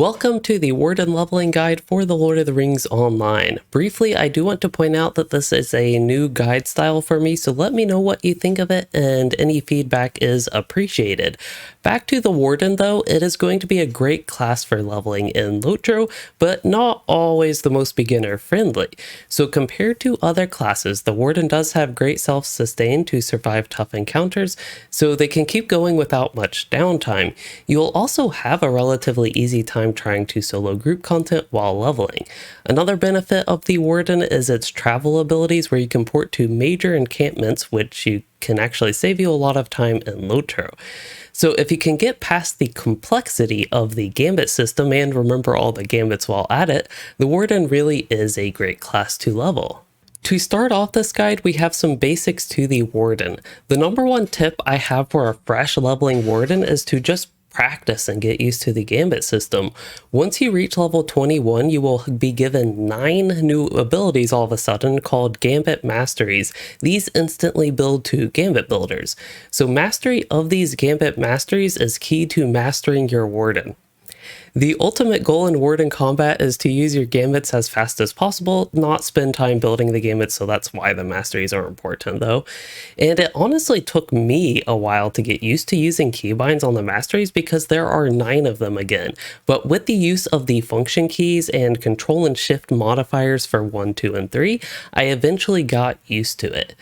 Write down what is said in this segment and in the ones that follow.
Welcome to the Warden Leveling Guide for the Lord of the Rings Online. Briefly, I do want to point out that this is a new guide style for me, so let me know what you think of it, and any feedback is appreciated. Back to the Warden though, it is going to be a great class for leveling in LOTRO, but not always the most beginner friendly. So compared to other classes, the Warden does have great self-sustain to survive tough encounters, so they can keep going without much downtime. You'll also have a relatively easy time trying to solo group content while leveling. Another benefit of the Warden is its travel abilities, where you can port to major encampments, which you can actually save you a lot of time in LOTRO. So if you can get past the complexity of the gambit system and remember all the gambits while at it, the Warden really is a great class to level. To start off this guide, we have some basics to the Warden. The number one tip I have for a fresh leveling Warden is to just practice and get used to the gambit system. Once you reach level 21, you will be given 9 new abilities all of a sudden called Gambit Masteries. These instantly build to Gambit Builders. So mastery of these Gambit Masteries is key to mastering your Warden. The ultimate goal in Warden combat is to use your gambits as fast as possible, not spend time building the gambits, so that's why the masteries are important though. And it honestly took me a while to get used to using keybinds on the masteries because there are 9 of them again. But with the use of the function keys and control and shift modifiers for 1, 2, and 3, I eventually got used to it.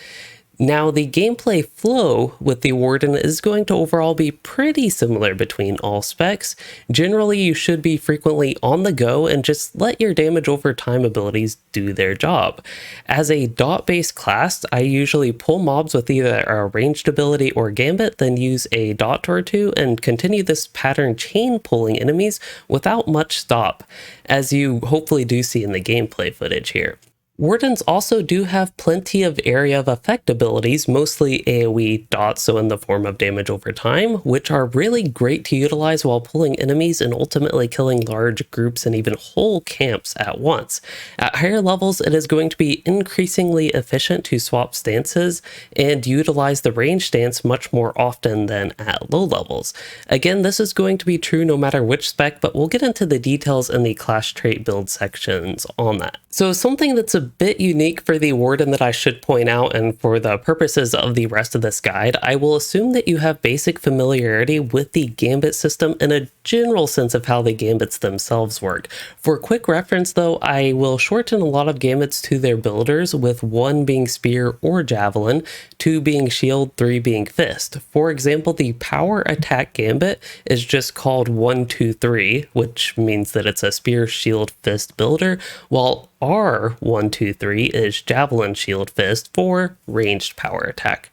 Now, the gameplay flow with the Warden is going to overall be pretty similar between all specs. Generally, you should be frequently on the go and just let your damage over time abilities do their job. As a dot-based class, I usually pull mobs with either a ranged ability or gambit, then use a dot or two and continue this pattern chain pulling enemies without much stop, as you hopefully do see in the gameplay footage here. Wardens also do have plenty of area of effect abilities, mostly AoE dots, so in the form of damage over time, which are really great to utilize while pulling enemies and ultimately killing large groups and even whole camps at once. At higher levels, it is going to be increasingly efficient to swap stances and utilize the range stance much more often than at low levels. Again, this is going to be true no matter which spec, but we'll get into the details in the class trait build sections on that. So something that's a bit unique for the Warden that I should point out, and for the purposes of the rest of this guide, I will assume that you have basic familiarity with the gambit system and a general sense of how the gambits themselves work. For quick reference though, I will shorten a lot of gambits to their builders, with 1 being spear or javelin, 2 being shield, 3 being fist. For example, the power attack gambit is just called 1, 2, 3, which means that it's a spear, shield, fist builder, while R1, 2, 3 is javelin, shield, fist for ranged power attack.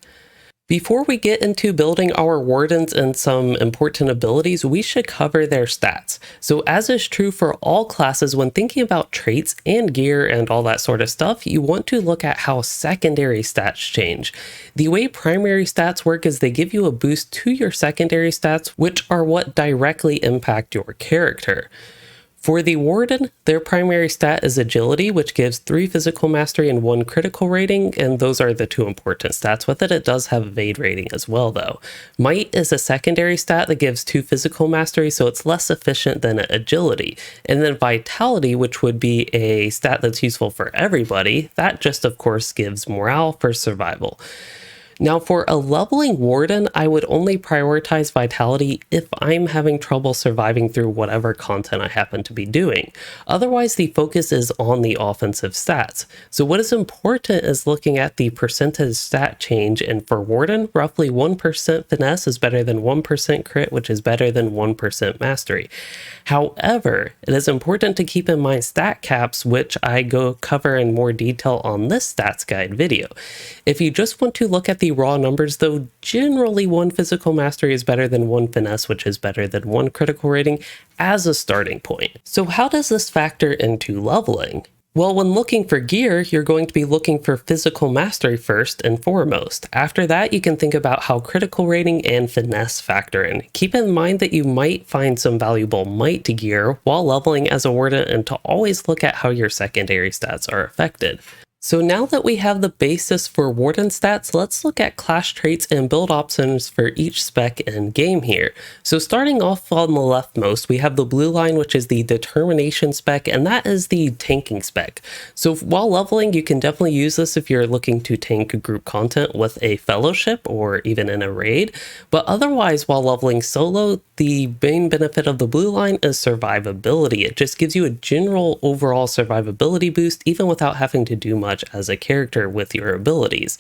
Before we get into building our Wardens and some important abilities, we should cover their stats. So as is true for all classes, when thinking about traits and gear and all that sort of stuff, you want to look at how secondary stats change. The way primary stats work is they give you a boost to your secondary stats, which are what directly impact your character. For the Warden, their primary stat is agility, which gives 3 physical mastery and 1 critical rating, and those are the 2 important stats with it. It does have evade rating as well though. Might is a secondary stat that gives 2 physical mastery, so it's less efficient than agility. And then vitality, which would be a stat that's useful for everybody, that just of course gives morale for survival. Now for a leveling Warden, I would only prioritize vitality if I'm having trouble surviving through whatever content I happen to be doing. Otherwise, the focus is on the offensive stats. So what is important is looking at the percentage stat change, and for Warden, roughly 1% finesse is better than 1% crit, which is better than 1% mastery. However, it is important to keep in mind stat caps, which I go cover in more detail on this stats guide video. If you just want to look at the raw numbers though, generally 1 physical mastery is better than 1 finesse, which is better than 1 critical rating as a starting point. So how does this factor into leveling? Well, when looking for gear, you're going to be looking for physical mastery first and foremost. After that, you can think about how critical rating and finesse factor in. Keep in mind that you might find some valuable might to gear while leveling as a Warden, and to always look at how your secondary stats are affected. So now that we have the basis for Warden stats, let's look at class traits and build options for each spec in game here. So starting off on the leftmost, we have the blue line, which is the determination spec, and that is the tanking spec. So while leveling, you can definitely use this if you're looking to tank group content with a fellowship or even in a raid. But otherwise, while leveling solo, the main benefit of the blue line is survivability. It just gives you a general overall survivability boost, even without having to do much as a character with your abilities.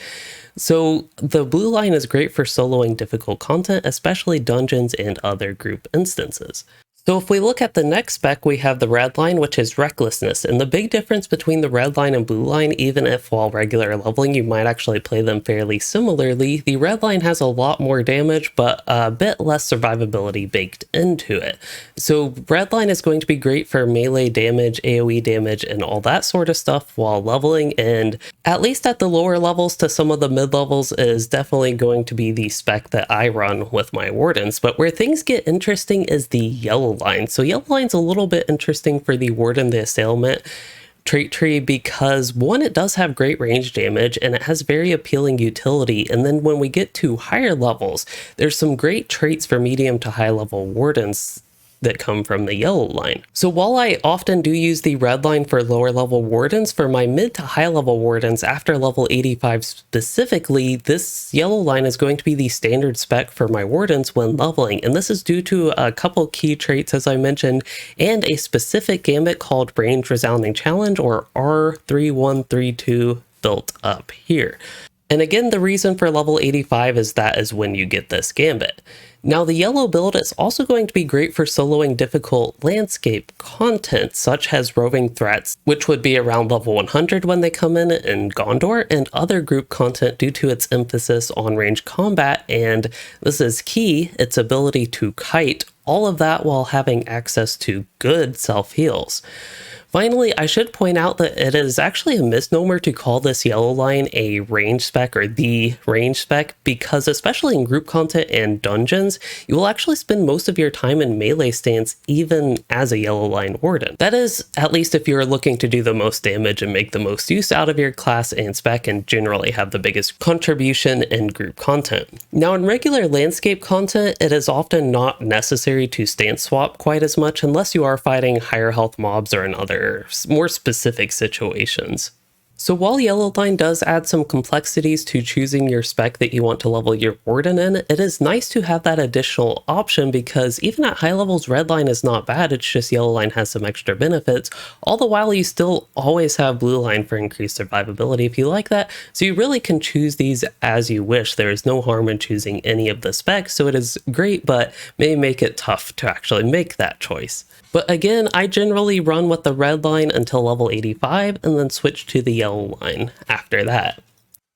So the blue line is great for soloing difficult content, especially dungeons and other group instances. So if we look at the next spec, we have the red line, which is recklessness. And the big difference between the red line and blue line, even if while regular leveling you might actually play them fairly similarly, the red line has a lot more damage, but a bit less survivability baked into it. So red line is going to be great for melee damage, AoE damage, and all that sort of stuff while leveling, and at least at the lower levels to some of the mid levels is definitely going to be the spec that I run with my wardens. But where things get interesting is the yellow line. So yellow line's a little bit interesting for the Warden the Assailant trait tree because one, it does have great range damage and it has very appealing utility, and then when we get to higher levels, there's some great traits for medium to high level wardens that come from the yellow line. So while I often do use the red line for lower level wardens, for my mid to high level wardens after level 85 specifically, this yellow line is going to be the standard spec for my wardens when leveling, and this is due to a couple key traits as I mentioned, and a specific gambit called Range Resounding Challenge, or R3132, built up here. And again, the reason for level 85 is that is when you get this gambit. Now the yellow build is also going to be great for soloing difficult landscape content such as roving threats, which would be around level 100 when they come in Gondor, and other group content due to its emphasis on range combat, and this is key, its ability to kite, all of that while having access to good self-heals. Finally, I should point out that it is actually a misnomer to call this yellow line a range spec or the range spec, because especially in group content and dungeons, you will actually spend most of your time in melee stance even as a yellow line warden. That is, at least if you're looking to do the most damage and make the most use out of your class and spec and generally have the biggest contribution in group content. Now in regular landscape content, it is often not necessary to stance swap quite as much unless you are fighting higher health mobs or in other more specific situations. So while yellow line does add some complexities to choosing your spec that you want to level your warden in, it is nice to have that additional option because even at high levels, red line is not bad, it's just yellow line has some extra benefits, all the while you still always have blue line for increased survivability if you like that, so you really can choose these as you wish. There is no harm in choosing any of the specs, so it is great, but may make it tough to actually make that choice. But again, I generally run with the red line until level 85 and then switch to the yellow line after that.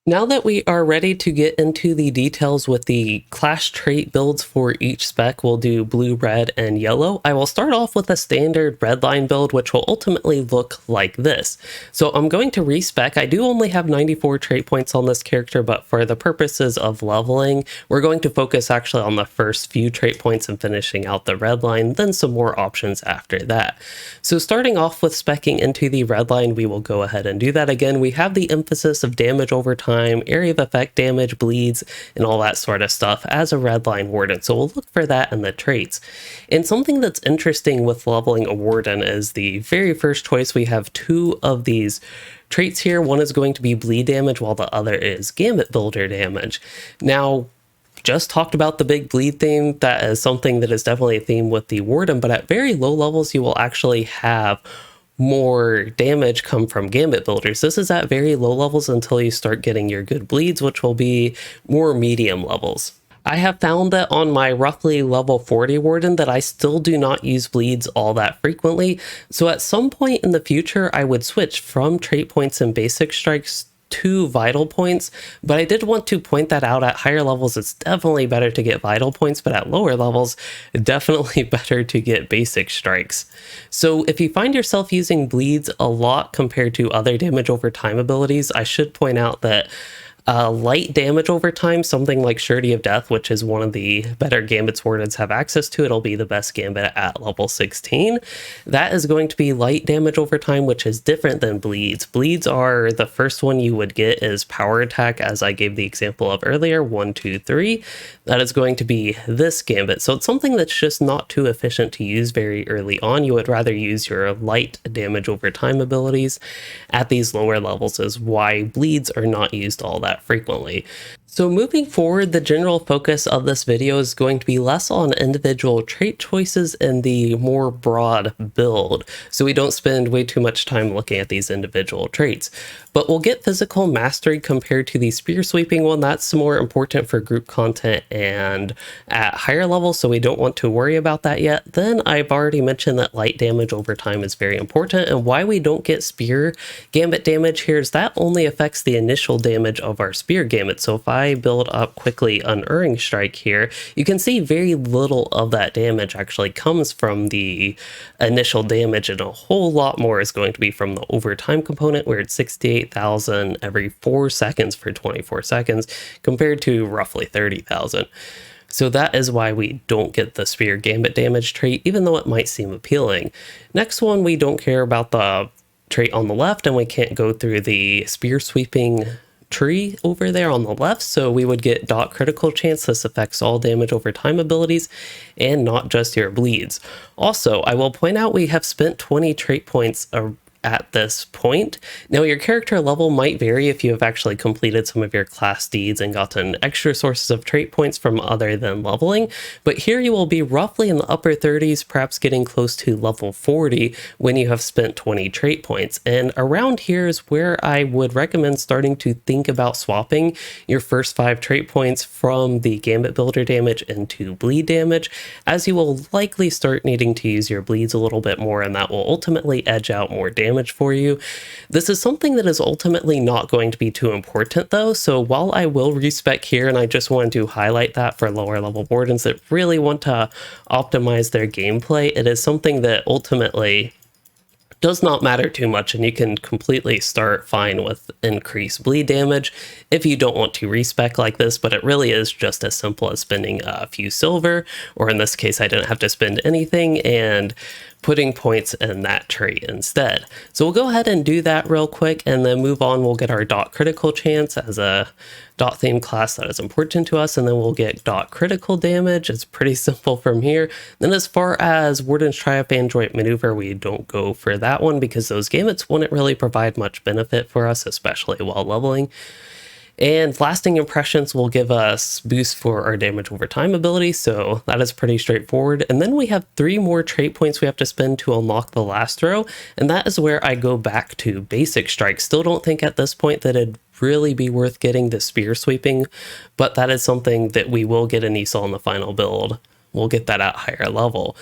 Now that we are ready to get into the details with the class trait builds for each spec, we'll do blue, red, and yellow. I will start off with a standard red line build, which will ultimately look like this. So I'm going to respec. I do only have 94 trait points on this character, but for the purposes of leveling, we're going to focus actually on the first few trait points and finishing out the red line, then some more options after that. So starting off with specking into the red line, we will go ahead and do that again. We have the emphasis of damage over time, area of effect damage, bleeds, and all that sort of stuff as a red line warden. So we'll look for that in the traits. And something that's interesting with leveling a warden is the very first choice, we have two of these traits here. One is going to be bleed damage while the other is gambit builder damage. Now, just talked about the big bleed theme. That is something that is definitely a theme with the warden, but at very low levels, you will actually have more damage come from gambit builders. This is at very low levels until you start getting your good bleeds, which will be more medium levels. I have found that on my roughly level 40 warden that I still do not use bleeds all that frequently. So at some point in the future, I would switch from trait points and basic strikes to vital points, but I did want to point that out. At higher levels, it's definitely better to get vital points, but at lower levels, definitely better to get basic strikes. So if you find yourself using bleeds a lot compared to other damage over time abilities, I should point out that Light damage over time, something like Surety of Death, which is one of the better gambits wardens have access to. It'll be the best gambit at level 16. That is going to be light damage over time, which is different than bleeds. Bleeds are the first one you would get is power attack, as I gave the example of earlier, 1, 2, 3. That is going to be this gambit. So it's something that's just not too efficient to use very early on. You would rather use your light damage over time abilities at these lower levels, is why bleeds are not used all that frequently. So moving forward, the general focus of this video is going to be less on individual trait choices and the more broad build, so we don't spend way too much time looking at these individual traits. But we'll get physical mastery compared to the spear sweeping one. That's more important for group content and at higher levels, so we don't want to worry about that yet. Then I've already mentioned that light damage over time is very important, and why we don't get spear gambit damage here is that only affects the initial damage of our spear gambit. So if I build up quickly Unerring Strike here, you can see very little of that damage actually comes from the initial damage, and a whole lot more is going to be from the overtime component, where it's 68,000 every 4 seconds for 24 seconds compared to roughly 30,000. So that is why we don't get the spear gambit damage trait, even though it might seem appealing. Next one, we don't care about the trait on the left, and we can't go through the spear sweeping tree over there on the left, so we would get dot critical chance. This affects all damage over time abilities and not just your bleeds. Also, I will point out we have spent 20 trait points at this point. Now your character level might vary if you have actually completed some of your class deeds and gotten extra sources of trait points from other than leveling, but here you will be roughly in the upper 30s, perhaps getting close to level 40 when you have spent 20 trait points. And around here is where I would recommend starting to think about swapping your first 5 trait points from the Gambit Builder damage into bleed damage, as you will likely start needing to use your bleeds a little bit more, and that will ultimately edge out more damage for you. This is something that is ultimately not going to be too important though, so while I will respec here, and I just wanted to highlight that for lower level wardens that really want to optimize their gameplay, it is something that ultimately does not matter too much, and you can completely start fine with increased bleed damage if you don't want to respec like this, but it really is just as simple as spending a few silver, or in this case I didn't have to spend anything, and putting points in that trait instead. So we'll go ahead and do that real quick and then move on. We'll get our dot critical chance as a dot theme class that is important to us, and then we'll get dot critical damage. It's pretty simple from here. Then as far as Warden's Triumph and Joint Maneuver, we don't go for that one because those gambits wouldn't really provide much benefit for us, especially while leveling. And Lasting Impressions will give us boost for our damage over time ability, so that is pretty straightforward. And then we have 3 more trait points we have to spend to unlock the last throw, and that is where I go back to Basic Strike. Still don't think at this point that it'd really be worth getting the spear sweeping, but that is something that we will get in Esau in the final build. We'll get that at higher level.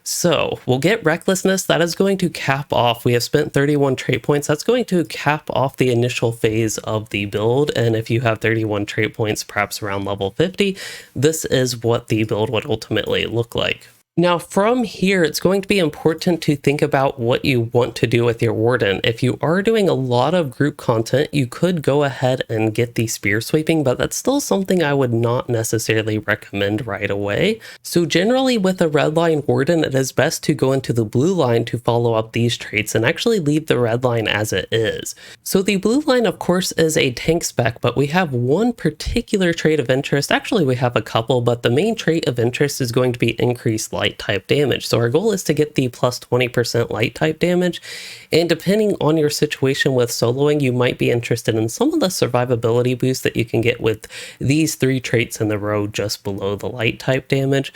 So we'll get Recklessness. That is going to cap off. We have spent 31 trait points. That's going to cap off the initial phase of the build. And if you have 31 trait points, perhaps around level 50, this is what the build would ultimately look like. Now from here, it's going to be important to think about what you want to do with your Warden. If you are doing a lot of group content, you could go ahead and get the spear sweeping, but that's still something I would not necessarily recommend right away. So generally with a red line Warden, it is best to go into the blue line to follow up these traits and actually leave the red line as it is. So the blue line, of course, is a tank spec, but we have one particular trait of interest. Actually, we have a couple, but the main trait of interest is going to be increased light type damage. So our goal is to get the plus 20% light type damage, and depending on your situation with soloing, you might be interested in some of the survivability boosts that you can get with these 3 traits in the row just below the light type damage.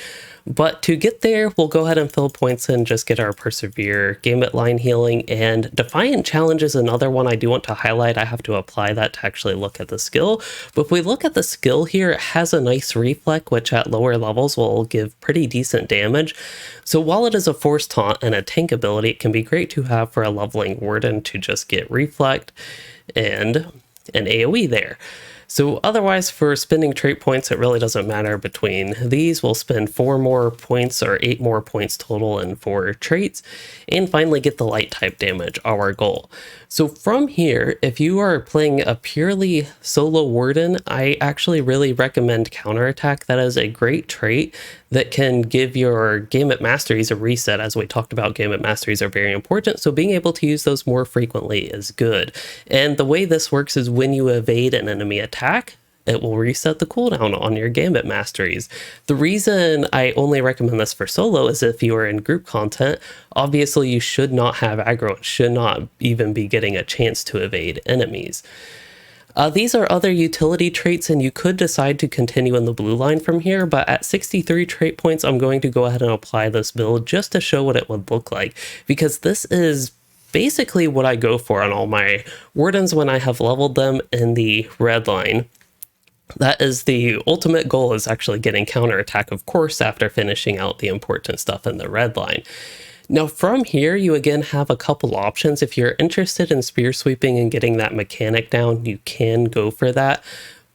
But to get there, we'll go ahead and fill points and just get our Persevere Gambit line healing. And Defiant Challenge is another one I do want to highlight. I have to apply that to actually look at the skill. But if we look at the skill here, it has a nice reflect, which at lower levels will give pretty decent damage. So while it is a force taunt and a tank ability, it can be great to have for a leveling Warden to just get reflect and an AoE there. So otherwise, for spending trait points, it really doesn't matter between these. We'll spend 4 more points or 8 more points total in 4 traits, and finally get the light type damage, our goal. So from here, if you are playing a purely solo Warden, I actually really recommend Counterattack. That is a great trait that can give your Gambit Masteries a reset. As we talked about, Gambit Masteries are very important, so being able to use those more frequently is good. And the way this works is when you evade an enemy attack, it will reset the cooldown on your Gambit Masteries. The reason I only recommend this for solo is if you are in group content, obviously you should not have aggro and should not even be getting a chance to evade enemies. These are other utility traits, and you could decide to continue in the blue line from here, but at 63 trait points, I'm going to go ahead and apply this build just to show what it would look like, because this is basically what I go for on all my Wardens when I have leveled them in the red line. That is the ultimate goal, is actually getting counterattack, of course, after finishing out the important stuff in the red line. Now from here, you again have a couple options. If you're interested in spear sweeping and getting that mechanic down, you can go for that.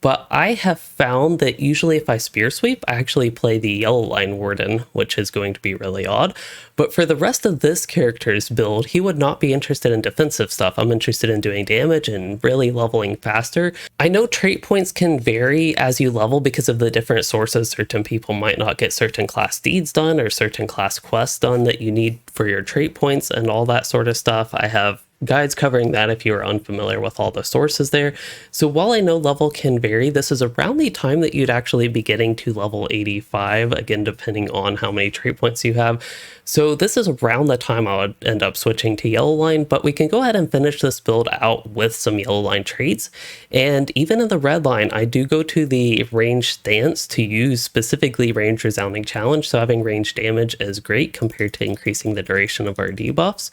But I have found that usually if I spear sweep, I actually play the yellow line Warden, which is going to be really odd. But for the rest of this character's build, he would not be interested in defensive stuff. I'm interested in doing damage and really leveling faster. I know trait points can vary as you level because of the different sources. Certain people might not get certain class deeds done or certain class quests done that you need for your trait points and all that sort of stuff. I have guides covering that if you are unfamiliar with all the sources there. So while I know level can vary, this is around the time that you'd actually be getting to level 85, again depending on how many trait points you have. So this is around the time I would end up switching to yellow line, but we can go ahead and finish this build out with some yellow line traits. And even in the red line, I do go to the range stance to use specifically range resounding challenge. So having range damage is great compared to increasing the duration of our debuffs.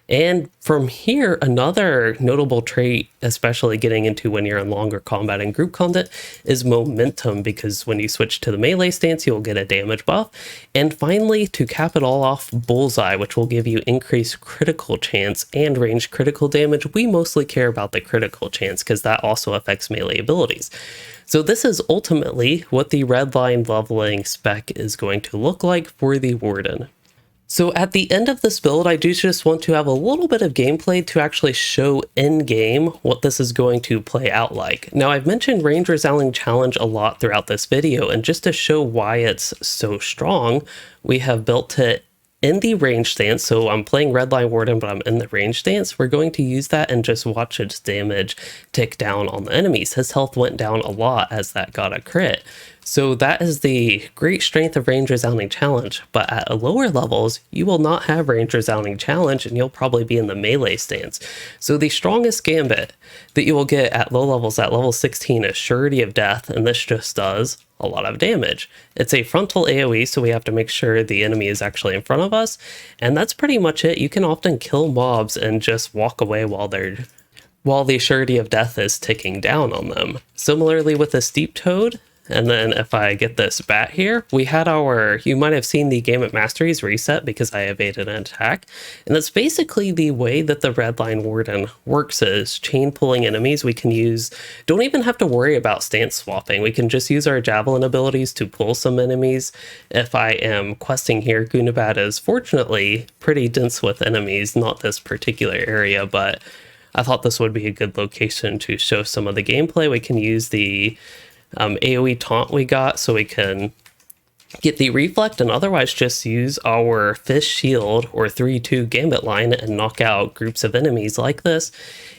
And from here, another notable trait, especially getting into when you're in longer combat and group content, is momentum, because when you switch to the melee stance, you'll get a damage buff. And finally, to cap it all off, bullseye, which will give you increased critical chance and range critical damage. We mostly care about the critical chance because that also affects melee abilities. So this is ultimately what the red line leveling spec is going to look like for the Warden. So at the end of this build, I do just want to have a little bit of gameplay to actually show in-game what this is going to play out like. Now, I've mentioned range resounding challenge a lot throughout this video, and just to show why it's so strong, we have built it in the range stance. So I'm playing red line Warden, but I'm in the range stance. We're going to use that and just watch its damage tick down on the enemies. His health went down a lot as that got a crit. So that is the great strength of range resounding challenge, but at lower levels, you will not have range resounding challenge and you'll probably be in the melee stance. So the strongest gambit that you will get at low levels, at level 16, is Surety of Death, and this just does a lot of damage. It's a frontal AoE, so we have to make sure the enemy is actually in front of us, and that's pretty much it. You can often kill mobs and just walk away while the Surety of Death is ticking down on them. Similarly with the Steep Toad. And then if I get this bat here, we had you might have seen the Gambit Masteries reset because I evaded an attack. And that's basically the way that the red line Warden works, is chain pulling enemies. We can don't even have to worry about stance swapping. We can just use our javelin abilities to pull some enemies. If I am questing here, Gunabat is fortunately pretty dense with enemies, not this particular area, but I thought this would be a good location to show some of the gameplay. We can use the AoE taunt we got so we can get the reflect, and otherwise just use our Fish Shield or 3-2 Gambit line and knock out groups of enemies like this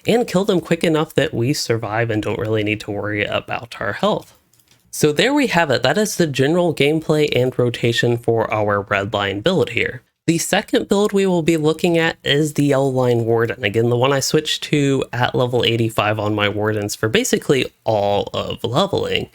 and kill them quick enough that we survive and don't really need to worry about our health. So there we have it. That is the general gameplay and rotation for our red line build here. The second build we will be looking at is the yellow line Warden. Again, the one I switched to at level 85 on my Wardens for basically all of leveling.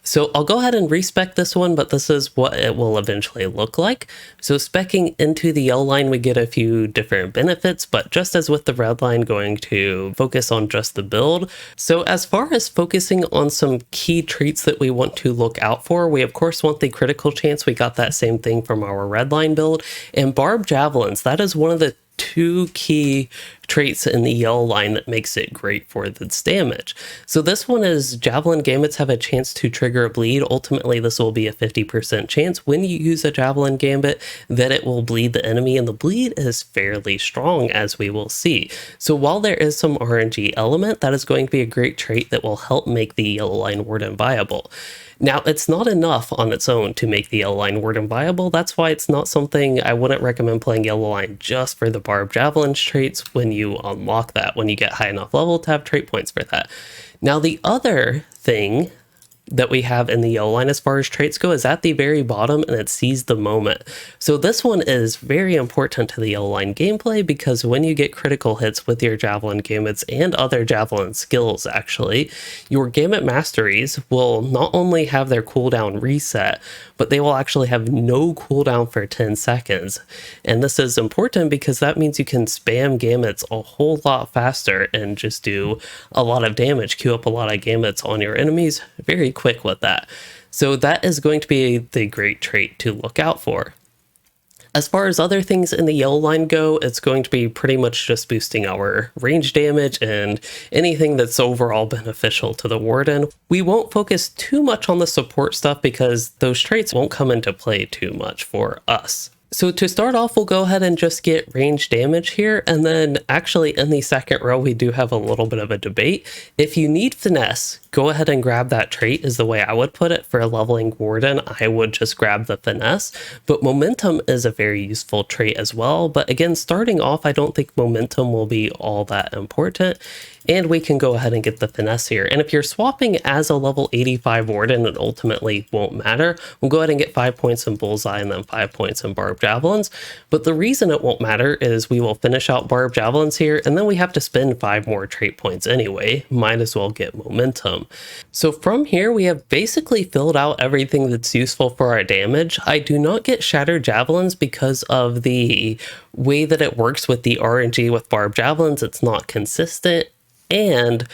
So I'll go ahead and respec this one, but this is what it will eventually look like. So speccing into the yellow line, we get a few different benefits, but just as with the red line, going to focus on just the build. So as far as focusing on some key traits that we want to look out for, we of course want the critical chance. We got that same thing from our red line build. And barbed javelins, that is one of the two key traits in the yellow line that makes it great for this damage. So this one is Javelin Gambits have a chance to trigger a bleed. Ultimately, this will be a 50% chance when you use a Javelin Gambit that it will bleed the enemy, and the bleed is fairly strong, as we will see. So while there is some RNG element, that is going to be a great trait that will help make the yellow line Warden viable. Now, it's not enough on its own to make the Yellow Line Warden viable. That's why it's not something I wouldn't recommend playing Yellow Line just for the Barbed Javelin traits when you unlock that, when you get high enough level to have trait points for that. Now, the other thing that we have in the yellow line as far as traits go is at the very bottom, and it Seize the Moment. So this one is very important to the yellow line gameplay, because when you get critical hits with your Javelin Gambits and other Javelin skills, actually, your Gambit Masteries will not only have their cooldown reset, but they will actually have no cooldown for 10 seconds. And this is important because that means you can spam Gambits a whole lot faster and just do a lot of damage, queue up a lot of Gambits on your enemies very quick with that. So that is going to be the great trait to look out for. As far as other things in the yellow line go, it's going to be pretty much just boosting our range damage and anything that's overall beneficial to the Warden. We won't focus too much on the support stuff because those traits won't come into play too much for us. So to start off, we'll go ahead and just get range damage here, and then actually in the second row we do have a little bit of a debate. If you need finesse, go ahead and grab that trait is the way I would put it. For a leveling Warden, I would just grab the finesse, but momentum is a very useful trait as well. But again, starting off, I don't think momentum will be all that important, and we can go ahead and get the finesse here. And if you're swapping as a level 85 Warden, it ultimately won't matter. We'll go ahead and get 5 points in Bullseye and then 5 points in Barbed Javelins. But the reason it won't matter is we will finish out Barbed Javelins here, and then we have to spend 5 more trait points anyway. Might as well get momentum. So from here, we have basically filled out everything that's useful for our damage. I do not get Shattered Javelins because of the way that it works with the RNG with Barbed Javelins. It's not consistent, and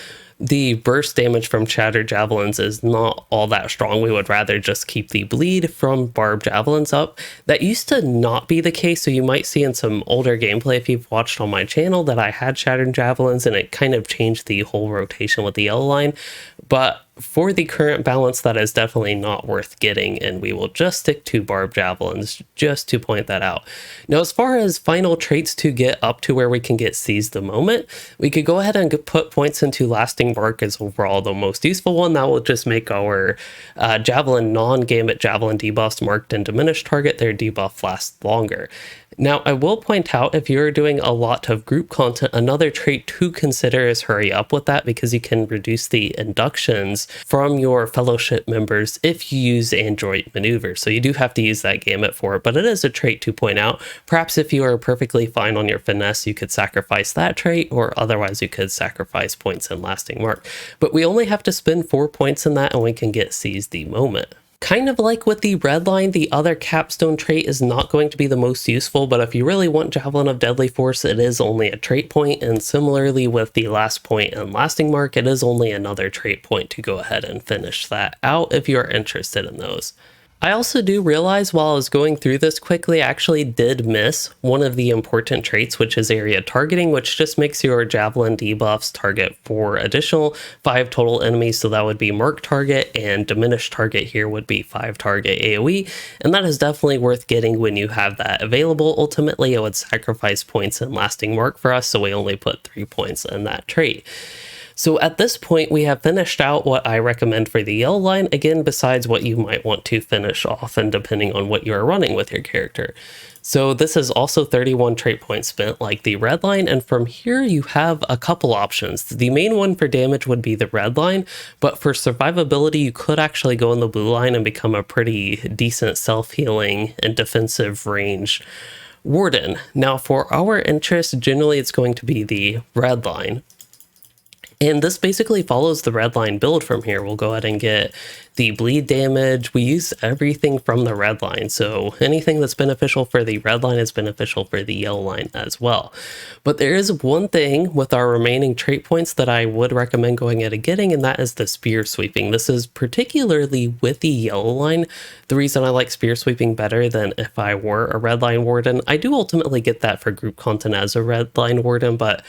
the burst damage from Shattered Javelins is not all that strong. We would rather just keep the bleed from Barbed Javelins up. That used to not be the case, so you might see in some older gameplay if you've watched on my channel that I had Shattered Javelins, and it kind of changed the whole rotation with the yellow line. But for the current balance, that is definitely not worth getting, and we will just stick to Barbed Javelins just to point that out. Now, as far as final traits to get up to where we can get Seize the Moment, we could go ahead and put points into Lasting Mark as overall the most useful one. That will just make our Javelin non-Gambit Javelin debuffs marked and diminished target, their debuff lasts longer. Now, I will point out, if you're doing a lot of group content, another trait to consider is Hurry Up with that, because you can reduce the inductions from your fellowship members if you use Android Maneuver. So you do have to use that Gambit for it, but it is a trait to point out. Perhaps if you are perfectly fine on your finesse, you could sacrifice that trait, or otherwise you could sacrifice points in Lasting Mark. But we only have to spend 4 points in that, and we can get Seize the Moment. Kind of like with the red line, the other capstone trait is not going to be the most useful, but if you really want Javelin of Deadly Force, it is only a trait point, and similarly with the last point and Lasting Mark, it is only another trait point to go ahead and finish that out if you are interested in those. I also do realize while I was going through this quickly, I actually did miss one of the important traits, which is area targeting, which just makes your Javelin debuffs target 4 additional 5 total enemies. So that would be mark target, and diminished target here would be 5 target AoE. And that is definitely worth getting when you have that available. Ultimately, it would sacrifice points in Lasting Mark for us, so we only put 3 points in that trait. So at this point, we have finished out what I recommend for the yellow line, again, besides what you might want to finish off and depending on what you are running with your character. So this is also 31 trait points spent like the red line, and from here you have a couple options. The main one for damage would be the red line, but for survivability you could actually go in the blue line and become a pretty decent self-healing and defensive range Warden. Now for our interest, generally it's going to be the red line. And this basically follows the red line build from here. We'll go ahead and get the bleed damage. We use everything from the red line. So anything that's beneficial for the red line is beneficial for the yellow line as well. But there is one thing with our remaining trait points that I would recommend going ahead and getting, and that is the spear sweeping. This is particularly with the yellow line. The reason I like spear sweeping better than if I were a red line warden. I do ultimately get that for group content as a red line warden, but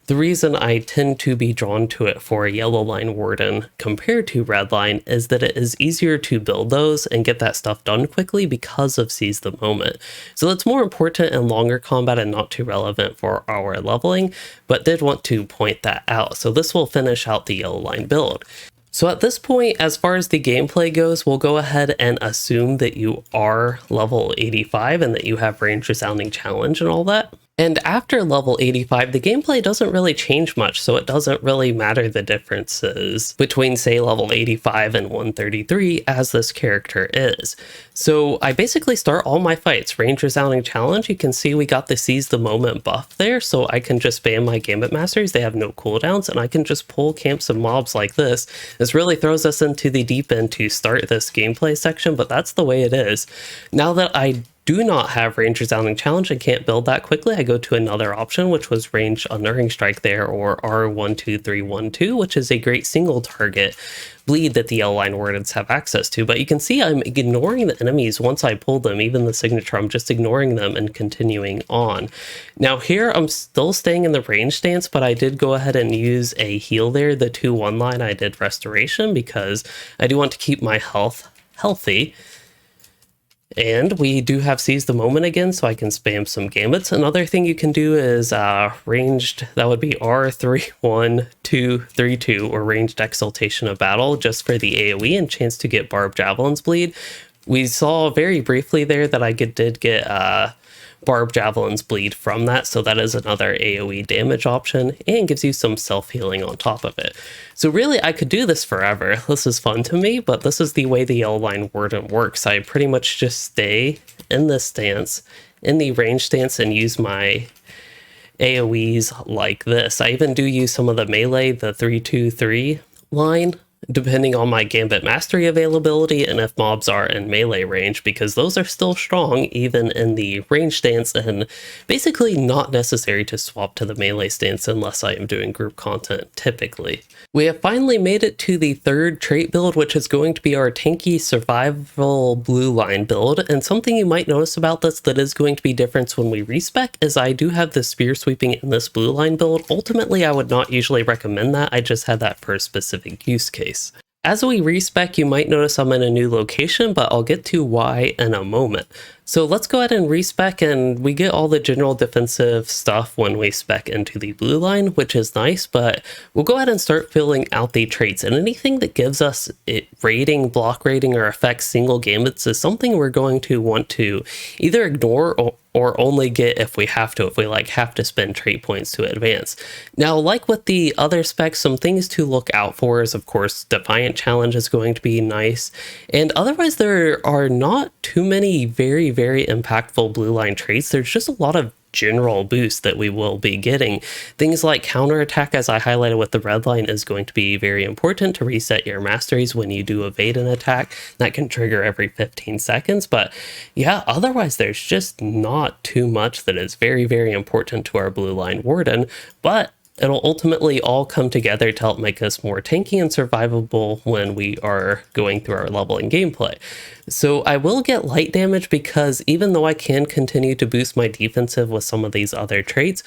the reason I tend to be drawn to it for a yellow line warden compared to red line is that it is easier to build those and get that stuff done quickly because of seize the moment. So that's more important in longer combat and not too relevant for our leveling, but did want to point that out. So this will finish out the yellow line build. So at this point, as far as the gameplay goes, we'll go ahead and assume that you are level 85 and that you have range resounding challenge and all that. And after level 85, the gameplay doesn't really change much, so it doesn't really matter the differences between, say, level 85 and 133 as this character is. So I basically start all my fights, range resounding challenge. You can see we got the seize the moment buff there, so I can just spam my Gambit Masters. They have no cooldowns, and I can just pull camps of mobs like this. This really throws us into the deep end to start this gameplay section, but that's the way it is. Now that I do not have range resounding challenge and can't build that quickly, I go to another option, which was range unnerving strike there, or R12312, which is a great single target bleed that the yellow line wardens have access to. But you can see I'm ignoring the enemies once I pull them, even the signature, I'm just ignoring them and continuing on. Now here I'm still staying in the range stance, but I did go ahead and use a heal there, the 2-1 line. I did restoration because I do want to keep my health healthy. And we do have seize the moment again, so I can spam some gambits. Another thing you can do is ranged, that would be R312232, or ranged exaltation of battle, just for the AoE and chance to get barbed javelins bleed. We saw very briefly there that I did get barbed javelins bleed from that, so that is another AoE damage option and gives you some self-healing on top of it. So really I could do this forever. This is fun to me, but this is the way the yellow line warden works. I pretty much just stay in this stance, in the range stance, and use my AoEs like this. I even do use some of the melee, the 3-2-3 line, depending on my Gambit Mastery availability and if mobs are in melee range, because those are still strong even in the range stance and basically not necessary to swap to the melee stance unless I am doing group content typically. We have finally made it to the third trait build, which is going to be our Tanky-Survival blue line build. And something you might notice about this that is going to be different when we respec is I do have the spear sweeping in this blue line build. Ultimately, I would not usually recommend that. I just had that for a specific use case. As we respec, you might notice I'm in a new location, but I'll get to why in a moment. So let's go ahead and respec, and we get all the general defensive stuff when we spec into the blue line, which is nice, but we'll go ahead and start filling out the traits. And anything that gives us rating, block rating, or affects single gambits is something we're going to want to either ignore or only get if we have to, have to spend trait points to advance. Now, like with the other specs, some things to look out for is, of course, Defiant Challenge is going to be nice. And otherwise, there are not too many very impactful blue line traits. There's just a lot of general boost that we will be getting. Things like counterattack, as I highlighted with the red line, is going to be very important to reset your masteries when you do evade an attack. That can trigger every 15 seconds. But yeah, otherwise there's just not too much that is very important to our blue line warden. But it'll ultimately all come together to help make us more tanky and survivable when we are going through our leveling gameplay. So I will get light damage because even though I can continue to boost my defensive with some of these other traits,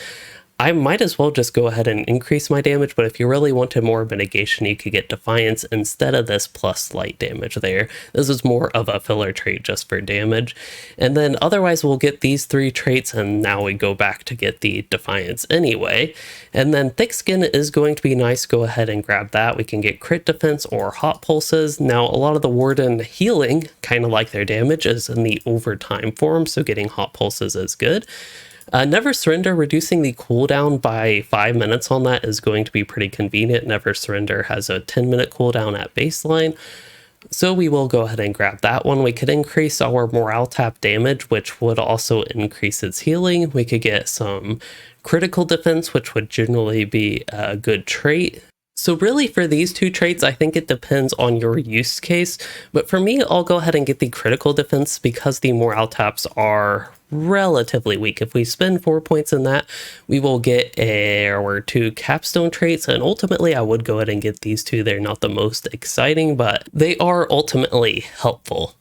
I might as well just go ahead and increase my damage, but if you really wanted more mitigation, you could get Defiance instead of this plus light damage there. This is more of a filler trait just for damage. And then otherwise we'll get these three traits, and now we go back to get the Defiance anyway. And then Thick Skin is going to be nice. Go ahead and grab that. We can get crit defense or hot pulses. Now, a lot of the Warden healing, kind of like their damage, is in the overtime form, so getting hot pulses is good. Never Surrender, reducing the cooldown by 5 minutes on that is going to be pretty convenient. Never Surrender has a 10-minute cooldown at baseline, so we will go ahead and grab that one. We could increase our morale tap damage, which would also increase its healing. We could get some critical defense, which would generally be a good trait. So really for these two traits, I think it depends on your use case. But for me, I'll go ahead and get the critical defense because the morale taps are relatively weak. If we spend 4 points in that, we will get our 2 capstone traits. And ultimately, I would go ahead and get these two. They're not the most exciting, but they are ultimately helpful.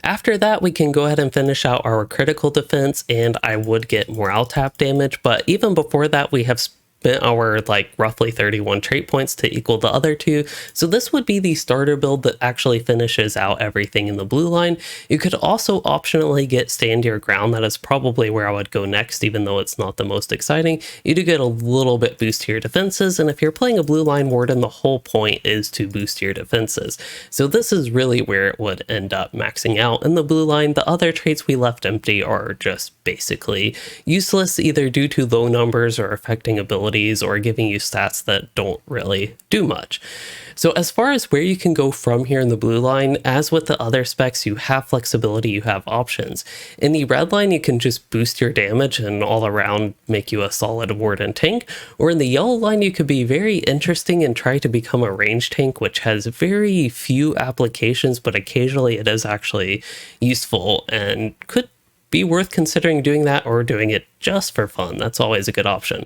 After that, we can go ahead and finish out our critical defense, and I would get morale tap damage. But even before that, we have spent our roughly 31 trait points to equal the other two. So this would be the starter build that actually finishes out everything in the blue line. You could also optionally get stand your ground. That is probably where I would go next, even though it's not the most exciting. You do get a little bit boost to your defenses, and if you're playing a blue line warden, the whole point is to boost your defenses. So this is really where it would end up maxing out in the blue line. The other traits we left empty are just basically useless, either due to low numbers or affecting abilities or giving you stats that don't really do much. So as far as where you can go from here in the blue line, as with the other specs, you have flexibility, you have options. In the red line, you can just boost your damage and all around make you a solid warden tank. Or in the yellow line, you could be very interesting and try to become a range tank, which has very few applications, but occasionally it is actually useful and could be worth considering doing that or doing it just for fun. That's always a good option.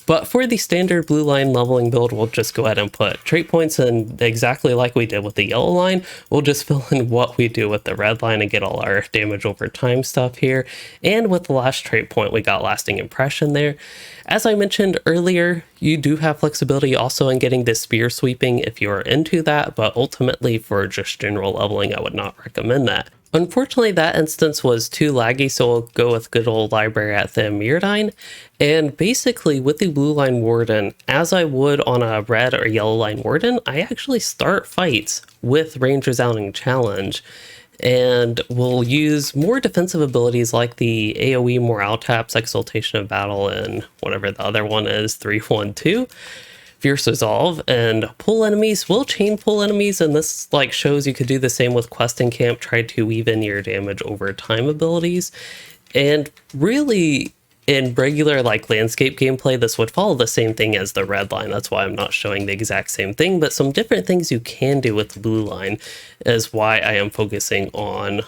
But for the standard blue line leveling build, we'll just go ahead and put trait points in exactly like we did with the yellow line. We'll just fill in what we do with the red line and get all our damage over time stuff here. And with the last trait point, we got lasting impression there. As I mentioned earlier, you do have flexibility also in getting this spear sweeping if you're into that, but ultimately for just general leveling, I would not recommend that. Unfortunately, that instance was too laggy, so we'll go with good old library at the Myrdine. And basically, with the blue line warden, as I would on a red or yellow line warden, I actually start fights with range resounding challenge. And we'll use more defensive abilities like the AoE morale taps, exaltation of battle, and whatever the other one is, 312. Fierce Resolve, and pull enemies. We'll chain pull enemies, and this shows you could do the same with questing camp. Try to weave in your damage over time abilities. And really, in regular landscape gameplay, this would follow the same thing as the red line. That's why I'm not showing the exact same thing, but some different things you can do with the blue line is why I am focusing on,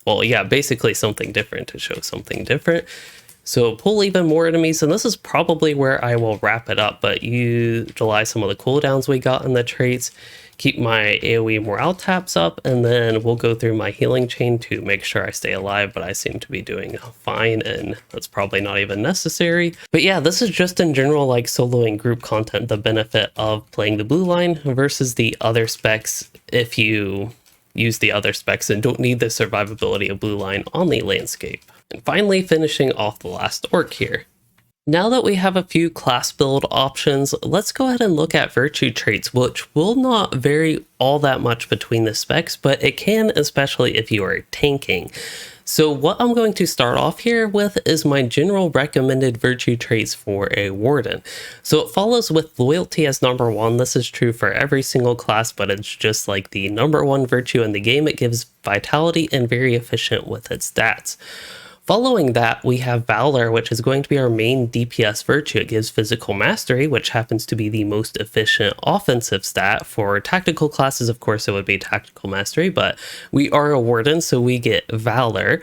well, yeah, basically something different to show something different. So pull even more enemies, and this is probably where I will wrap it up, but utilize some of the cooldowns we got in the traits, keep my AoE morale taps up, and then we'll go through my healing chain to make sure I stay alive, but I seem to be doing fine, and that's probably not even necessary. But yeah, this is just in general soloing group content, the benefit of playing the blue line versus the other specs if you use the other specs and don't need the survivability of blue line on the landscape. And finally, finishing off the last orc here. Now that we have a few class build options, let's go ahead and look at virtue traits, which will not vary all that much between the specs, but it can, especially if you are tanking. So what I'm going to start off here with is my general recommended virtue traits for a warden. So it follows with loyalty as number 1. This is true for every single class, but it's just the number 1 virtue in the game. It gives vitality and very efficient with its stats. Following that, we have Valor, which is going to be our main DPS virtue. It gives physical mastery, which happens to be the most efficient offensive stat. For tactical classes, of course, it would be tactical mastery, but we are a warden, so we get Valor.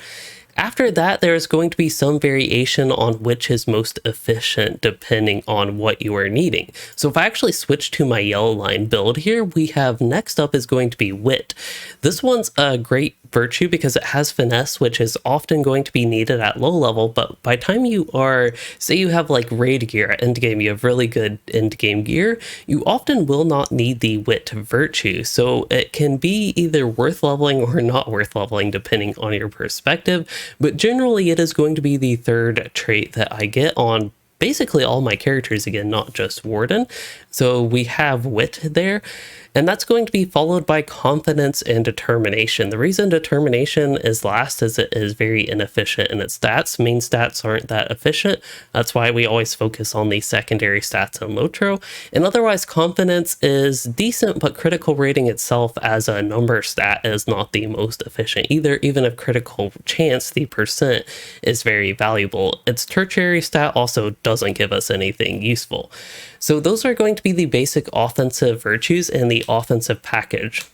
After that, there's going to be some variation on which is most efficient depending on what you are needing. So if I actually switch to my yellow line build here, we have next up is going to be Wit. This one's a great virtue because it has finesse, which is often going to be needed at low level, but by time you are, say you have raid gear at end game, you have really good end game gear, you often will not need the Wit virtue. So it can be either worth leveling or not worth leveling depending on your perspective. But generally, it is going to be the third trait that I get on basically all my characters, again, not just Warden. So we have Wit there, and that's going to be followed by Confidence and Determination. The reason Determination is last is it is very inefficient in its stats. Main stats aren't that efficient. That's why we always focus on the secondary stats in LOTRO. And otherwise, Confidence is decent, but critical rating itself as a number stat is not the most efficient either, even if critical chance, the percent, is very valuable. Its tertiary stat also doesn't doesn't give us anything useful. So those are going to be the basic offensive virtues in the offensive package.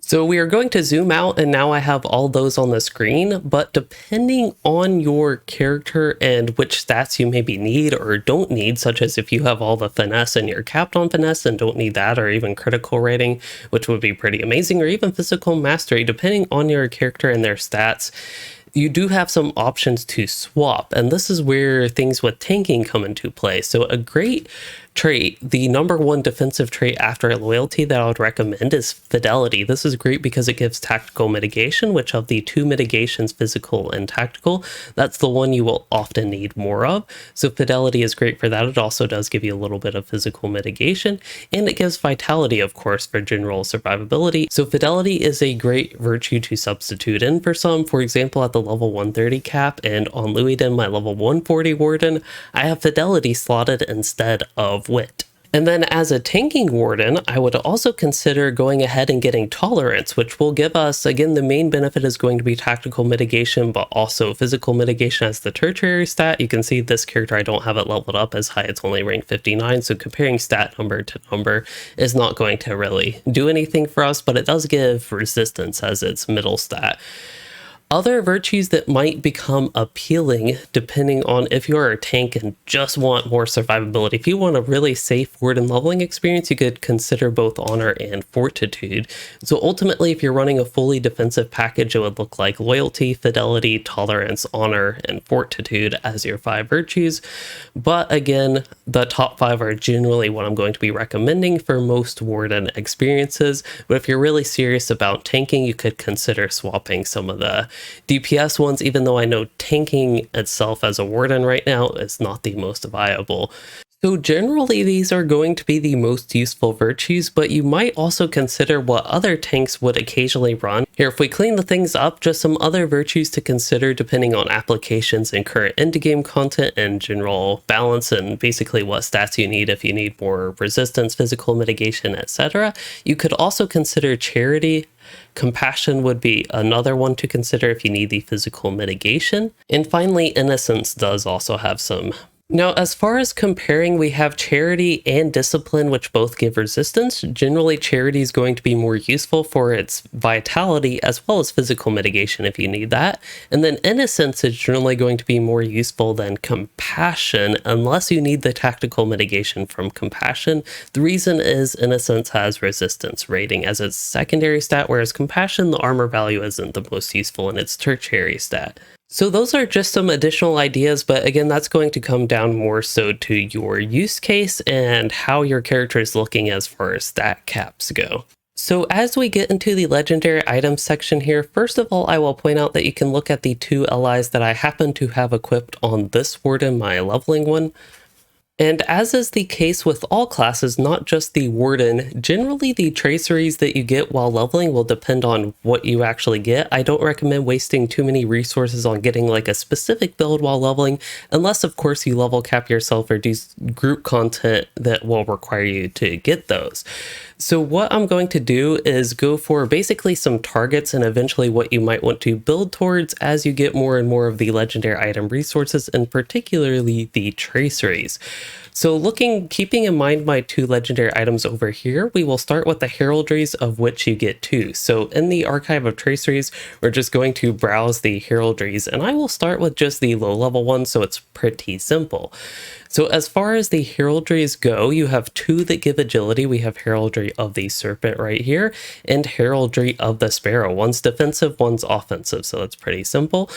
So we are going to zoom out, and now I have all those on the screen, but depending on your character and which stats you maybe need or don't need, such as if you have all the finesse and you're capped on finesse and don't need that, or even critical rating, which would be pretty amazing, or even physical mastery, depending on your character and their stats, you do have some options to swap, and this is where things with tanking come into play. So a great trait, the number one defensive trait after loyalty that I would recommend is fidelity. This is great because it gives tactical mitigation, which of the two mitigations, physical and tactical, that's the one you will often need more of. So fidelity is great for that. It also does give you a little bit of physical mitigation, and it gives vitality, of course, for general survivability. So fidelity is a great virtue to substitute in for some. For example, at the level 130 cap and on Louisden, my level 140 Warden, I have fidelity slotted instead of wit. And then as a tanking warden, I would also consider going ahead and getting tolerance, which will give us, again, the main benefit is going to be tactical mitigation, but also physical mitigation as the tertiary stat. You can see this character, I don't have it leveled up as high, it's only rank 59, so comparing stat number to number is not going to really do anything for us, but it does give resistance as its middle stat. Other virtues that might become appealing depending on if you're a tank and just want more survivability. If you want a really safe warden leveling experience, you could consider both honor and fortitude. So ultimately, if you're running a fully defensive package, it would look like loyalty, fidelity, tolerance, honor, and fortitude as your 5 virtues. But again, the top 5 are generally what I'm going to be recommending for most warden experiences. But if you're really serious about tanking, you could consider swapping some of the DPS ones, even though I know tanking itself as a warden right now is not the most viable. So generally these are going to be the most useful virtues, but you might also consider what other tanks would occasionally run. Here, if we clean the things up, just some other virtues to consider depending on applications and current endgame content and general balance and basically what stats you need if you need more resistance, physical mitigation, etc. You could also consider charity. Compassion would be another one to consider if you need the physical mitigation. And finally, innocence does also have some. Now, as far as comparing, we have charity and discipline, which both give resistance. Generally, charity is going to be more useful for its vitality as well as physical mitigation if you need that. And then innocence is generally going to be more useful than compassion unless you need the tactical mitigation from compassion. The reason is innocence has resistance rating as its secondary stat, whereas compassion, the armor value isn't the most useful in its tertiary stat. So those are just some additional ideas, but again, that's going to come down more so to your use case and how your character is looking as far as stat caps go. So as we get into the legendary items section here, first of all, I will point out that you can look at the 2 allies that I happen to have equipped on this warden, my leveling one. And as is the case with all classes, not just the warden, generally the traceries that you get while leveling will depend on what you actually get. I don't recommend wasting too many resources on getting like a specific build while leveling, unless of course you level cap yourself or do group content that will require you to get those. So what I'm going to do is go for basically some targets and eventually what you might want to build towards as you get more and more of the legendary item resources, and particularly the traceries. So keeping in mind my 2 legendary items over here, we will start with the heraldries, of which you get 2. So in the archive of traceries, we're just going to browse the heraldries, and I will start with just the low level one, so it's pretty simple. So as far as the heraldries go, you have 2 that give agility. We have heraldry of the serpent right here and heraldry of the sparrow. One's defensive, one's offensive, so that's pretty simple.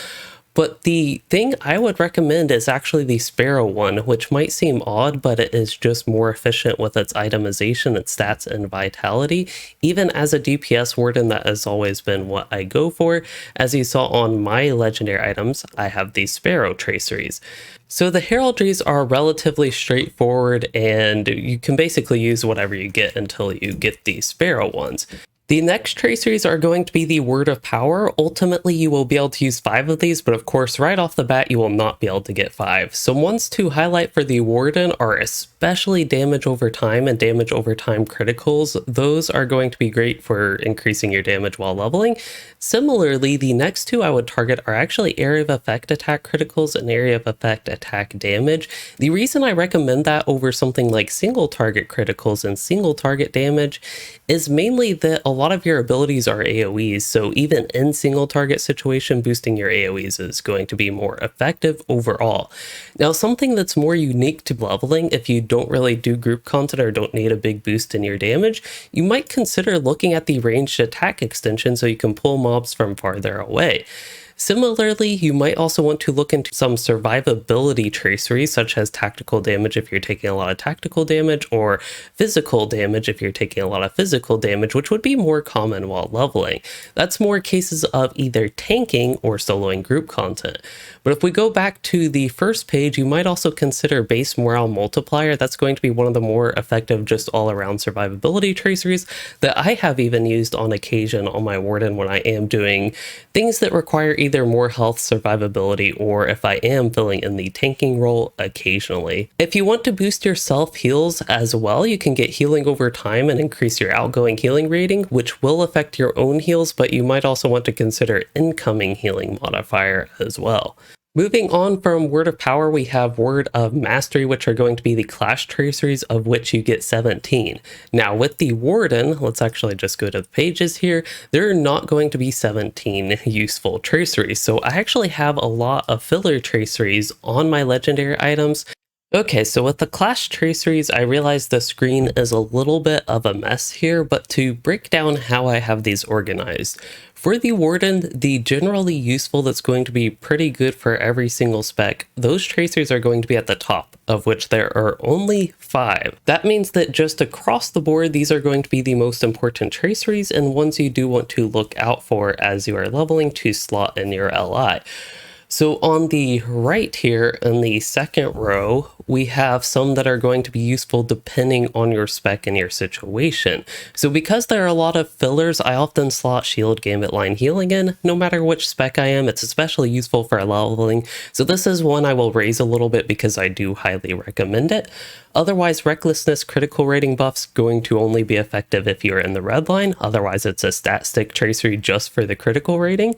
But the thing I would recommend is actually the sparrow one, which might seem odd, but it is just more efficient with its itemization, its stats, and vitality. Even as a DPS warden, that has always been what I go for. As you saw on my legendary items, I have the sparrow traceries. So the heraldries are relatively straightforward, and you can basically use whatever you get until you get the sparrow ones. The next traceries are going to be the Word of Power. Ultimately, you will be able to use 5 of these, but of course, right off the bat, you will not be able to get 5. Some ones to highlight for the Warden are especially damage over time and damage over time criticals. Those are going to be great for increasing your damage while leveling. Similarly, the next two I would target are actually area of effect attack criticals and area of effect attack damage. The reason I recommend that over something like single target criticals and single target damage is mainly that a lot of your abilities are AoEs, so even in single target situation, boosting your AoEs is going to be more effective overall. Now, something that's more unique to leveling, if you don't really do group content or don't need a big boost in your damage, you might consider looking at the ranged attack extension so you can pull mobs from farther away. Similarly, you might also want to look into some survivability traceries, such as tactical damage if you're taking a lot of tactical damage, or physical damage if you're taking a lot of physical damage, which would be more common while leveling. That's more cases of either tanking or soloing group content. But if we go back to the first page, you might also consider base morale multiplier. That's going to be one of the more effective just all-around survivability traceries that I have even used on occasion on my Warden when I am doing things that require either more health survivability or if I am filling in the tanking role occasionally. If you want to boost your self heals as well, you can get healing over time and increase your outgoing healing rating, which will affect your own heals, but you might also want to consider incoming healing modifier as well. Moving on from Word of Power, we have Word of Mastery, which are going to be the clash traceries, of which you get 17. Now, with the Warden, let's actually just go to the pages here, there are not going to be 17 useful traceries. So I actually have a lot of filler traceries on my legendary items. Okay, so with the clash traceries, I realize the screen is a little bit of a mess here, but to break down how I have these organized. For the Warden, the generally useful that's going to be pretty good for every single spec, those tracers are going to be at the top, of which there are only 5. That means that just across the board, these are going to be the most important traceries and ones you do want to look out for as you are leveling to slot in your LI. So on the right here in the second row, we have some that are going to be useful depending on your spec and your situation. So because there are a lot of fillers, I often slot shield, gambit line, healing in. No matter which spec I am, it's especially useful for leveling. So this is one I will raise a little bit because I do highly recommend it. Otherwise, recklessness critical rating buff's going to only be effective if you're in the red line. Otherwise, it's a stat stick tracery just for the critical rating.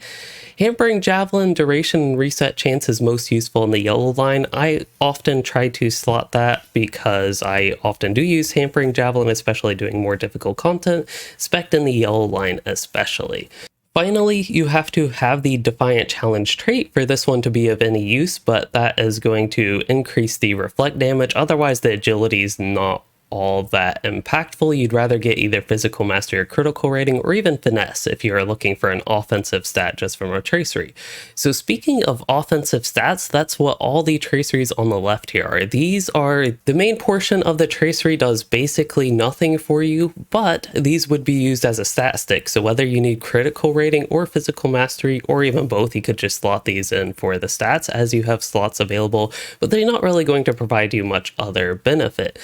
Hampering javelin duration and reset chance is most useful in the yellow line. I often try to slot that because I often do use hampering javelin, especially doing more difficult content, spec in the yellow line especially. Finally, you have to have the Defiant Challenge trait for this one to be of any use, but that is going to increase the reflect damage. Otherwise, the agility is not all that impactful. You'd rather get either physical mastery or critical rating, or even finesse if you are looking for an offensive stat just from a tracery. So speaking of offensive stats, that's what all the traceries on the left here are. These are the main portion of the tracery, does basically nothing for you, but these would be used as a stat stick. So whether you need critical rating or physical mastery, or even both, you could just slot these in for the stats as you have slots available, but they're not really going to provide you much other benefit.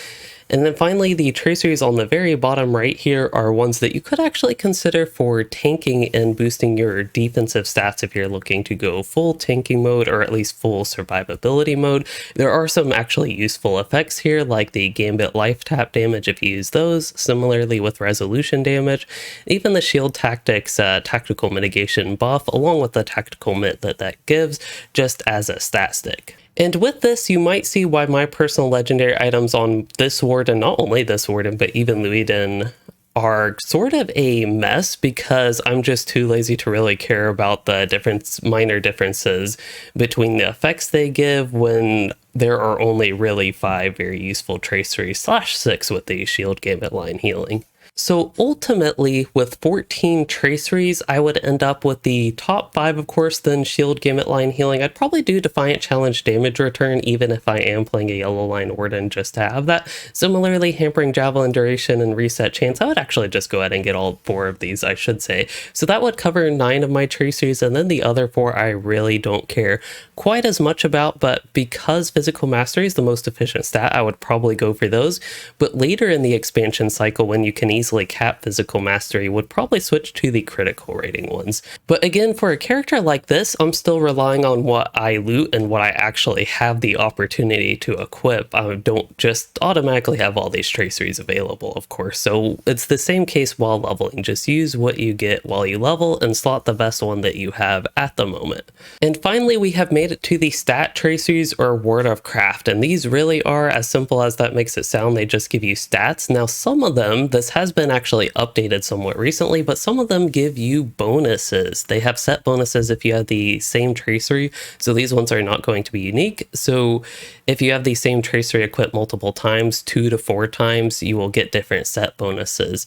And then finally, the traceries on the very bottom right here are ones that you could actually consider for tanking and boosting your defensive stats if you're looking to go full tanking mode or at least full survivability mode. There are some actually useful effects here, like the Gambit life tap damage if you use those, similarly with resolution damage, even the shield tactics tactical mitigation buff, along with the tactical mitt that gives just as a stat stick. And with this, you might see why my personal legendary items on this Warden, not only this Warden, but even Luiden, are sort of a mess because I'm just too lazy to really care about the minor differences between the effects they give when there are only really 5 very useful traceries / 6 with the shield, gambit line, healing. So ultimately, with 14 traceries, I would end up with the top 5, of course, then shield, gambit line, healing. I'd probably do Defiant Challenge damage return, even if I am playing a yellow line Warden just to have that. Similarly, hampering javelin duration and reset chance, I would actually just go ahead and get all 4 of these, I should say. So that would cover 9 of my traceries, and then the other 4 I really don't care quite as much about, but because physical mastery is the most efficient stat, I would probably go for those. But later in the expansion cycle, when you can easily easily cap physical mastery would probably switch to the critical rating ones. But again, for a character like this, I'm still relying on what I loot and what I actually have the opportunity to equip. I don't just automatically have all these traceries available, of course. So it's the same case while leveling. Just use what you get while you level and slot the best one that you have at the moment. And finally, we have made it to the stat traceries or word of craft, and these really are as simple as that makes it sound. They just give you stats. Now some of them, this has been actually updated somewhat recently, but some of them give you bonuses. They have set bonuses if you have the same tracery, so these ones are not going to be unique. So if you have the same tracery equipped multiple times, 2 to 4 times, you will get different set bonuses.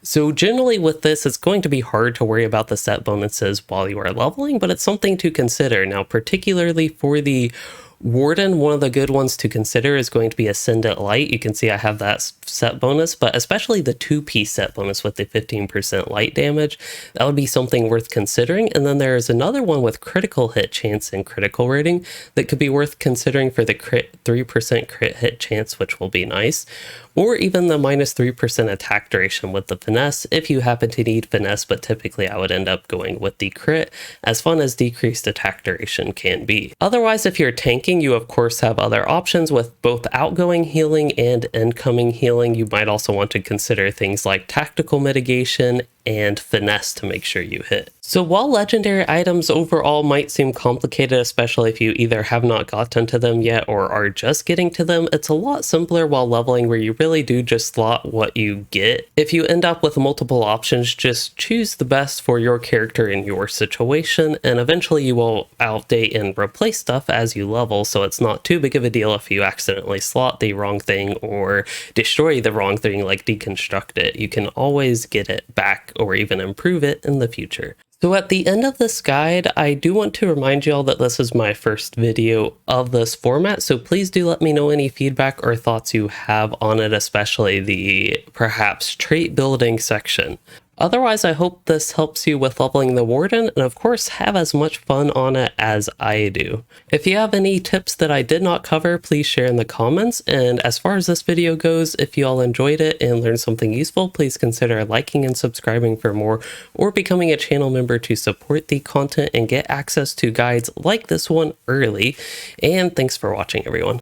So generally with this, it's going to be hard to worry about the set bonuses while you are leveling, but it's something to consider. Now, particularly for the Warden, one of the good ones to consider is going to be Ascendant Light. You can see I have that set bonus, but especially the 2-piece set bonus with the 15% light damage, that would be something worth considering. And then there's another one with critical hit chance and critical rating that could be worth considering for the 3% crit hit chance, which will be nice. Or even the -3% attack duration with the finesse if you happen to need finesse, but typically I would end up going with the crit, as fun as decreased attack duration can be. Otherwise, if you're tanking, you of course have other options with both outgoing healing and incoming healing. You might also want to consider things like tactical mitigation and finesse to make sure you hit. So while legendary items overall might seem complicated, especially if you either have not gotten to them yet or are just getting to them, it's a lot simpler while leveling, where you really do just slot what you get. If you end up with multiple options, just choose the best for your character in your situation, and eventually you will outdate and replace stuff as you level, so it's not too big of a deal if you accidentally slot the wrong thing or destroy the wrong thing, like deconstruct it. You can always get it back or even improve it in the future. So at the end of this guide, I do want to remind you all that this is my first video of this format, so please do let me know any feedback or thoughts you have on it, especially the perhaps trait building section. Otherwise, I hope this helps you with leveling the Warden, and of course, have as much fun on it as I do. If you have any tips that I did not cover, please share in the comments, and as far as this video goes, if you all enjoyed it and learned something useful, please consider liking and subscribing for more, or becoming a channel member to support the content and get access to guides like this one early. And thanks for watching, everyone.